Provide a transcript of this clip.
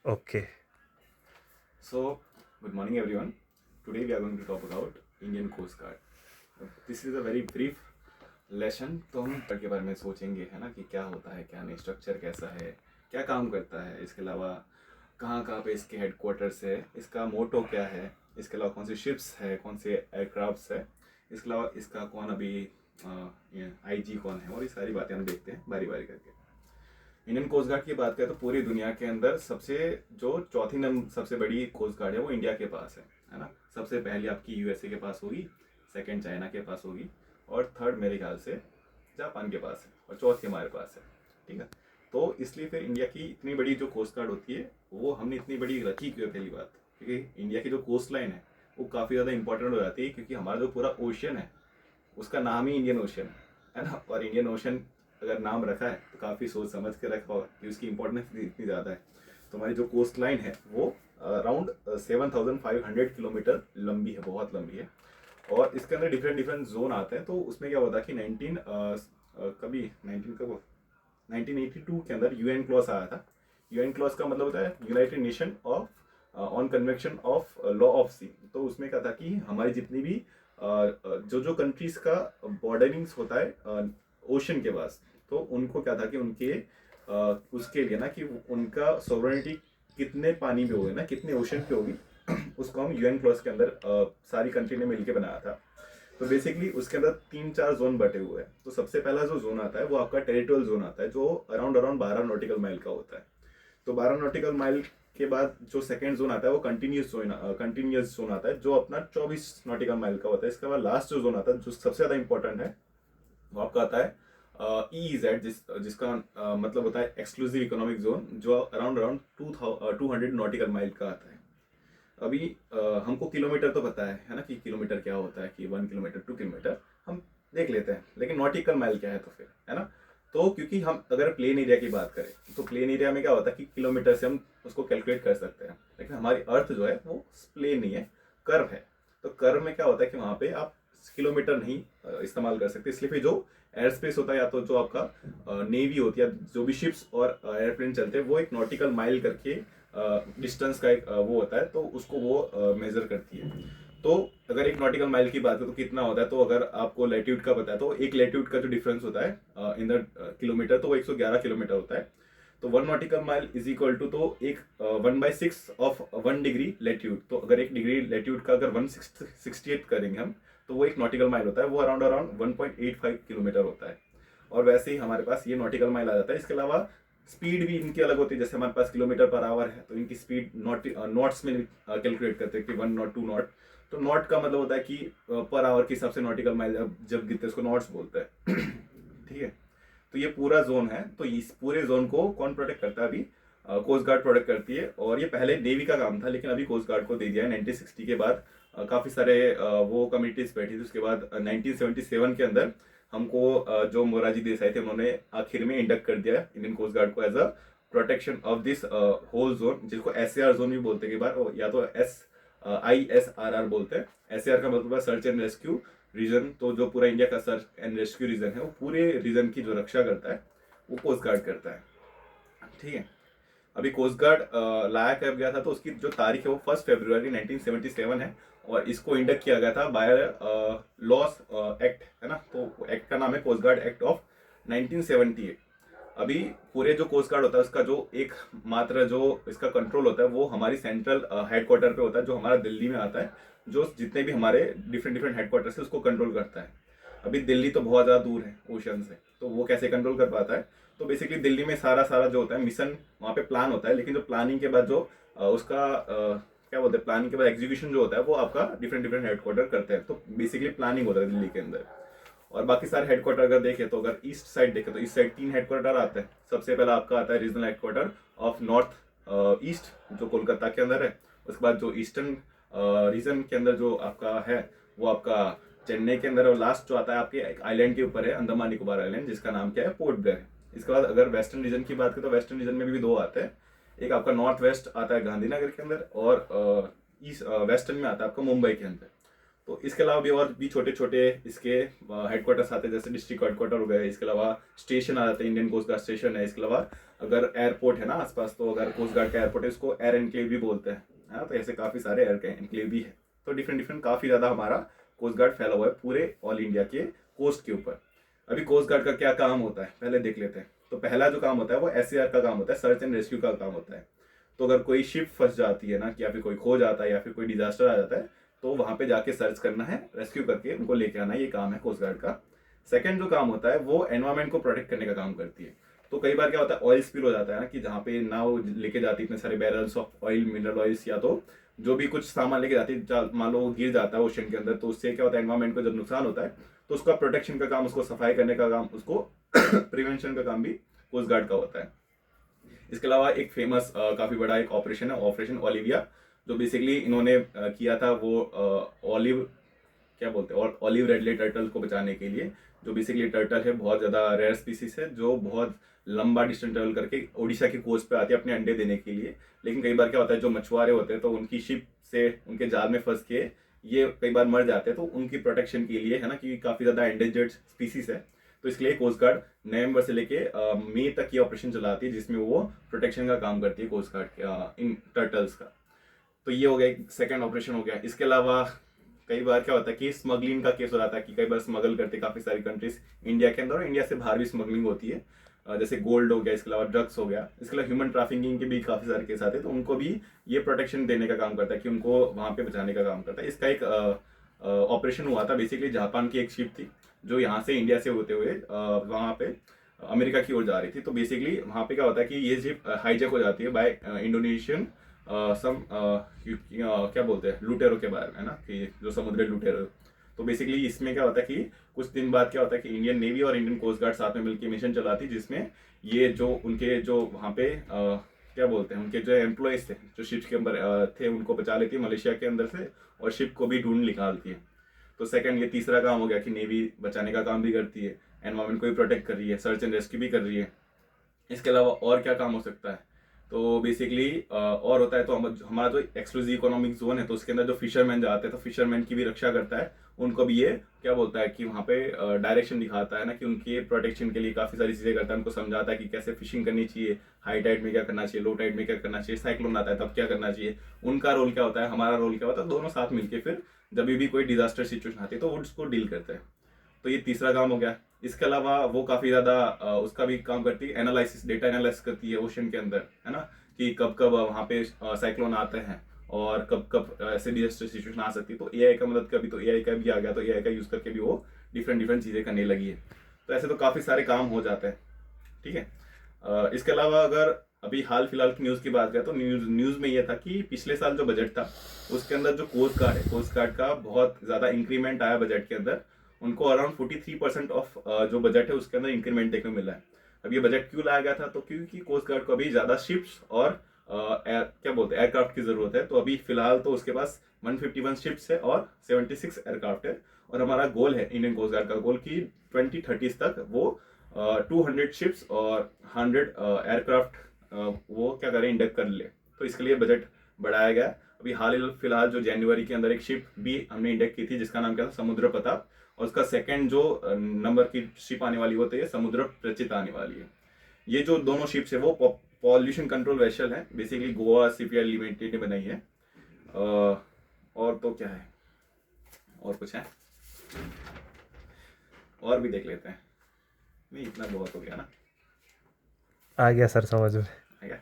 Okay. So, good morning everyone. Today we are going to talk about Indian Coast Guard. This is a very brief lesson. तो हम के बारे में सोचेंगे, है ना, कि क्या होता है, क्या नहीं, स्ट्रक्चर कैसा है, क्या काम करता है, इसके अलावा कहाँ कहाँ पे इसके हेडक्वार्टर्स है, इसका मोटो क्या है, इसके अलावा कौन सी शिप्स है, कौन से एयरक्राफ्ट्स है, इसके अलावा इसका कौन अभी आईजी कौन है, और ये सारी बातें हम देखते हैं बारी बारी करके। इंडियन कोस्ट गार्ड की बात करें तो पूरी दुनिया के अंदर सबसे जो चौथी नंबर सबसे बड़ी कोस्ट गार्ड है वो इंडिया के पास है ना। सबसे पहले आपकी यूएसए के पास होगी, सेकंड चाइना के पास होगी, और थर्ड मेरे ख्याल से जापान के पास है, और चौथी हमारे पास है। ठीक है, तो इसलिए फिर इंडिया की इतनी बड़ी जो कोस्ट गार्ड होती है वो हमने इतनी बड़ी रखी क्यों, पहली बात, क्योंकि इंडिया की जो कोस्ट लाइन है वो काफ़ी ज़्यादा इंपॉर्टेंट हो जाती है, क्योंकि हमारा जो पूरा ओशन है उसका नाम ही इंडियन ओशन है ना। और इंडियन ओशन अगर नाम रखा है तो काफ़ी सोच समझ के रखा होगा कि उसकी इंपॉर्टेंस इतनी ज़्यादा है। तो हमारी जो कोस्ट लाइन है वो अराउंड 7,500 किलोमीटर लंबी है, बहुत लंबी है। और इसके अंदर डिफरेंट डिफरेंट जोन आते हैं। तो उसमें क्या होता है कि 19 कब 1982 के अंदर यूएन क्लॉज आया था। यूएन क्लॉज का मतलब होता है United Nation of on convention of law of sea. तो उसमें क्या था कि हमारी जितनी भी जो जो कंट्रीज का बॉर्डरिंग्स होता है ओशन के पास, तो उनको क्या था कि उनके उसके लिए ना कि उनका सोवरेनिटी कितने पानी में होगी ना, कितने ओशन पे होगी, उसको हम यूएन क्लॉज के अंदर सारी कंट्री ने मिलकर बनाया था। तो बेसिकली उसके अंदर 3-4 जोन बटे हुए हैं। तो सबसे पहला जो जोन आता है वो आपका टेरिटोरियल जोन आता है, जो अराउंड अराउंड 12 नॉटिकल माइल का होता है। तो 12 नॉटिकल माइल के बाद जो सेकंड जोन आता है वो कंटिन्यूस जोन आता है, जो अपना 24 नॉटिकल माइल का होता है। इसके बाद लास्ट जो जोन आता है जो सबसे ज़्यादा इंपॉर्टेंट है वो आपका आता है EEZ, जिसका मतलब होता है एक्सक्लूसिव इकोनॉमिक जोन, जो अराउंड अराउंड 200 नॉटिकल माइल का आता है। अभी हमको किलोमीटर तो पता है ना, कि किलोमीटर क्या होता है, कि 1 किलोमीटर 2 किलोमीटर हम देख लेते हैं, लेकिन नॉटिकल माइल क्या है तो फिर, है ना। तो क्योंकि हम अगर प्लेन एरिया की बात करें तो प्लेन एरिया में क्या होता है कि किलोमीटर से हम उसको कैलकुलेट कर सकते हैं, लेकिन हमारी अर्थ जो है वो प्लेन नहीं है, कर्व है। तो कर्व में क्या होता है कि वहाँ पे आप किलोमीटर नहीं इस्तेमाल कर सकते। इसलिए फिर जो एयर स्पेस होता है, या तो जो आपका नेवी होती है, जो भी शिप्स और एयरप्लेन चलते हैं, वो एक नॉटिकल माइल करके डिस्टेंस का एक वो होता है, तो उसको वो मेजर करती है। तो अगर एक नॉटिकल माइल की बात करें तो कितना होता है, तो अगर आपको लैट्यूड का पता है तो एक लैट्यूड का जो डिफरेंस होता है इन द किलोमीटर, तो वो 111 किलोमीटर होता है। तो 1 nautical mile is equal to, तो एक 1/6 ऑफ 1 डिग्री लेट्यूड। तो अगर 1 डिग्री लेट्यूड का अगर 168 करेंगे हम, तो वो एक नॉटिकल माइल होता है, वो अराउंड अराउंड 1.85 किलोमीटर होता है। और वैसे ही हमारे पास ये नॉटिकल माइल आ जाता है। इसके अलावा स्पीड भी इनकी अलग होती है। जैसे हमारे पास किलोमीटर पर आवर है, तो इनकी स्पीड नॉट्स में कैलकुलेट करते हैं कि 1 नॉट 2 नॉट। तो नॉट का मतलब होता है कि पर आवर के हिसाब से नॉटिकल माइल जब गिरते हैं उसको नॉट्स बोलते हैं। ठीक है, तो ये पूरा जोन है। तो इस पूरे जोन को कौन प्रोटेक्ट करता है? अभी कोस्ट गार्ड प्रोटेक्ट करती है। और ये पहले नेवी का काम था, लेकिन अभी कोस्ट गार्ड को दे दिया है 1960 के बाद। काफ़ी सारे वो कमिटीज बैठी थी। उसके बाद 1977 के अंदर हमको जो मोरारजी देसाई थे उन्होंने आखिर में इंडक्ट कर दिया इंडियन कोस्ट गार्ड को as a protection of this whole zone, जिसको SAR जोन भी बोलते हैं कई बार, या तो ISRR बोलते हैं। SAR का मतलब है सर्च एंड रेस्क्यू रीजन। तो जो पूरा इंडिया का सर्च एंड रेस्क्यू रीजन है, वो पूरे रीजन की जो रक्षा करता है वो कोस्ट गार्ड करता है। ठीक है, अभी कोस्ट गार्ड लाया कब गया था, तो उसकी जो तारीख है वो 1 फरवरी 1977 है। और इसको इंडक्ट किया गया था बाय लॉस एक्ट, है ना। तो एक्ट का नाम है कोस्ट गार्ड एक्ट ऑफ 1978। अभी पूरे जो कोस्ट गार्ड होता है उसका जो एक मात्र जो इसका कंट्रोल होता है वो हमारी सेंट्रल हेडक्वार्टर पे होता है, जो हमारा दिल्ली में आता है, जो जितने भी हमारे डिफरेंट डिफरेंट हेडक्वार्टर है उसको कंट्रोल करता है। अभी दिल्ली तो बहुत ज़्यादा दूर है ओशन से, तो वो कैसे कंट्रोल कर पाता है? तो बेसिकली दिल्ली में सारा सारा जो होता है मिशन वहाँ पे प्लान होता है, लेकिन जो प्लानिंग के बाद जो उसका क्या बोलते हैं, प्लानिंग के बाद एग्जीक्यूशन जो होता है वो आपका डिफरेंट डिफरेंट हेडक्वार्टर करते हैं। तो बेसिकली प्लानिंग होता है दिल्ली के अंदर। और बाकी सारे हेडक्वार्टर अगर देखें तो अगर ईस्ट साइड देखें तो ईस्ट साइड 3 हेडक्वार्टर आते हैं। सबसे पहला आपका आता है regional headquarter of north east, जो कोलकाता के अंदर है। उसके बाद जो ईस्टर्न रीजन के अंदर जो आपका है वो आपका चेन्नई के अंदर है। और लास्ट जो आता है आपके एक आइलैंड के ऊपर है, अंडमान निकोबार आइलैंड, जिसका नाम क्या है, पोर्ट ब्लेयर है। इसके बाद अगर वेस्टर्न रीजन की बात करें तो वेस्टर्न रीजन में भी दो आते हैं। एक आपका नॉर्थ वेस्ट आता है गांधीनगर के अंदर, और ईस्ट वेस्टर्न में आता है आपका मुंबई के अंदर। तो इसके अलावा भी और भी छोटे छोटे इसके हेडक्वार्टर्स आते हैं, जैसे डिस्ट्रिक्ट हेडक्वार्टर हो गए, इसके अलावा स्टेशन आ जाते हैं, इंडियन कोस्ट गार्ड स्टेशन है, इसके अलावा अगर एयरपोर्ट है ना आसपास, तो अगर कोस्ट गार्ड का एयरपोर्ट है उसको एयर एनक्लेव भी बोलते हैं, है ना। तो ऐसे काफ़ी सारे एयर एनक्लेव भी है। तो डिफरेंट डिफरेंट काफ़ी ज़्यादा हमारा कोस्ट गार्ड फैला हुआ है पूरे ऑल इंडिया के कोस्ट के ऊपर। अभी कोस्ट गार्ड का क्या काम होता है पहले देख लेते हैं। तो पहला जो काम होता है वो SAR का काम होता है, सर्च एंड रेस्क्यू का काम होता है। तो अगर कोई शिप फंस जाती है ना, या फिर कोई खो जाता है या फिर कोई डिजास्टर आ जाता है, तो वहां पे जाके सर्च करना है, रेस्क्यू करके उनको लेके आना है, ये काम है कोस्ट गार्ड का। सेकंड जो काम होता है वो एनवायरमेंट को प्रोटेक्ट करने का काम करती है। तो कई बार क्या होता है, ऑयल स्पिल हो जाता है ना, कि जहाँ पे ना वो लेके जाती इतने सारे barrels of oil, mineral oils, या तो जो भी कुछ सामान लेके जाती है, मान लो वो गिर जाता है ओशन के अंदर, तो उससे क्या होता है, एनवायरमेंट को जब नुकसान होता है तो उसका प्रोटेक्शन का काम, उसको सफाई करने का काम, उसको प्रिवेंशन का काम भी कोस्ट गार्ड का होता है। इसके अलावा एक फेमस काफी बड़ा एक ऑपरेशन है, ऑपरेशन ओलिविया, जो बेसिकली इन्होंने किया था, वो ऑलिव क्या बोलते हैं, और ऑलिव रेडले टर्टल को बचाने के लिए। जो बेसिकली टर्टल है बहुत ज़्यादा रेयर स्पीसीज है, जो बहुत लंबा डिस्टेंस ट्रेवल करके उड़ीसा की कोस्ट पे आती है अपने अंडे देने के लिए। लेकिन कई बार क्या होता है, जो मछुआरे होते हैं तो उनकी शिप से, उनके जाल में फंस के ये कई बार मर जाते हैं, तो उनकी प्रोटेक्शन के लिए, है ना, कि काफ़ी ज़्यादा एंडेंजर्ड स्पीसीज है, तो इसके लिए कोस्ट गार्ड नवंबर से लेके मई तक ये ऑपरेशन चलाती है, जिसमें वो प्रोटेक्शन का काम करती है कोस्ट गार्ड इन टर्टल्स का। तो ये हो गया एक सेकंड ऑपरेशन हो गया। इसके अलावा कई बार क्या होता है कि स्मगलिंग का केस हो जाता है, कि कई बार स्मगल करते काफ़ी सारी कंट्रीज इंडिया के अंदर, और इंडिया से बाहर भी स्मगलिंग होती है। जैसे गोल्ड हो गया, इसके अलावा ड्रग्स हो गया, इसके अलावा ह्यूमन ट्रैफिकिंग के भी काफ़ी सारे केस आते हैं, तो उनको भी ये प्रोटेक्शन देने का काम करता है, कि उनको वहाँ पे बचाने का काम करता है। इसका एक ऑपरेशन हुआ था, बेसिकली जापान की एक शिप थी जो यहाँ से इंडिया से होते हुए वहाँ पे अमेरिका की ओर जा रही थी। तो बेसिकली वहाँ पे क्या होता है कि ये शिप हाईजैक हो जाती है बाय इंडोनेशियन सम क्या बोलते हैं, लुटेरो के बारे में, है ना, कि जो समुद्री लुटेरो। तो बेसिकली इसमें क्या होता है कि कुछ दिन बाद क्या होता है कि इंडियन नेवी और इंडियन कोस्ट गार्ड साथ में मिलकर मिशन चलाती, जिसमें ये जो उनके जो वहाँ पे क्या बोलते हैं, उनके जो एम्प्लॉयज थे जो शिप के अंदर थे, उनको बचा लेती है मलेशिया के अंदर से, और शिप को भी ढूंढ निकालती है। तो सेकंड, ये तीसरा काम हो गया कि नेवी बचाने का काम भी करती है, एनवायरमेंट को भी प्रोटेक्ट कर रही है, सर्च एंड रेस्क्यू भी कर रही है। इसके अलावा और क्या काम हो सकता है, तो बेसिकली और होता है, तो हमारा जो एक्सक्लूसिव इकोनॉमिक जोन है, तो उसके अंदर जो फिशरमैन जाते हैं, तो फिशरमैन की भी रक्षा करता है, उनको भी ये क्या बोलता है कि वहाँ पे डायरेक्शन दिखाता है ना, कि उनके प्रोटेक्शन के लिए काफ़ी सारी चीज़ें करता है, उनको समझाता है कि कैसे फिशिंग करनी चाहिए, हाई टाइड में क्या करना चाहिए, लो टाइड में क्या करना चाहिए, साइक्लोन आता है तब क्या करना चाहिए, उनका रोल क्या होता है, हमारा रोल क्या होता है, दोनों साथ मिलकर फिर जब भी कोई डिजास्टर सिचुएशन आती है तो उसको डील करते हैं। तो ये तीसरा काम हो गया। इसके अलावा वो काफ़ी ज़्यादा उसका भी काम करती है, एनालिसिस, डेटा एनालाइज करती है ओशन के अंदर, है ना, कि कब कब वहाँ पे साइक्लोन आते हैं और कब कब ऐसे डिजास्टर सिचुएशन आ सकती है। तो AI का मदद कभी, तो AI का भी आ गया, तो AI का यूज़ करके भी वो डिफरेंट डिफरेंट चीज़ें करने लगी है। तो ऐसे तो काफ़ी सारे काम हो जाते हैं, ठीक है। इसके अलावा अगर अभी हाल फिलहाल की न्यूज़ की बात करें, तो न्यूज़ में ये था कि पिछले साल जो बजट था उसके अंदर जो कोस्ट गार्ड है, कोस्ट गार्ड का बहुत ज़्यादा इंक्रीमेंट आया बजट के अंदर। उनको अराउंड 43% ऑफ जो बजट है उसके अंदर इंक्रीमेंट देखने को मिला है। अब ये बजट क्यों लाया गया था, तो क्योंकि कोस्ट गार्ड को अभी ज़्यादा शिप्स और क्या बोलते हैं, एयरक्राफ्ट की ज़रूरत है। तो अभी फिलहाल तो उसके पास 151 शिप्स है और 76 एयरक्राफ्ट है, और हमारा गोल है इंडियन कोस्ट गार्ड का गोल कि 2030 तक वो 200 शिप्स और 100 एयरक्राफ्ट वो क्या करें, इंडक्ट कर ले। तो इसके लिए बजट बढ़ाया गया। अभी हाल फिलहाल जो जनवरी के अंदर एक शिप भी हमने इंडक्ट की थी, जिसका नाम क्या था, समुद्र प्रताप, और उसका सेकंड जो नंबर की शिप आने वाली होती है, समुद्र प्रचित आने वाली है। ये जो दोनों शिप्स है वो पॉल्यूशन कंट्रोल वेसल है, बेसिकली गोवा शिपयार्ड लिमिटेड ने बनाई है। और तो क्या है, और कुछ है, और भी देख लेते हैं। नहीं, इतना बहुत हो गया ना, आ गया सर समझ में। है क्या।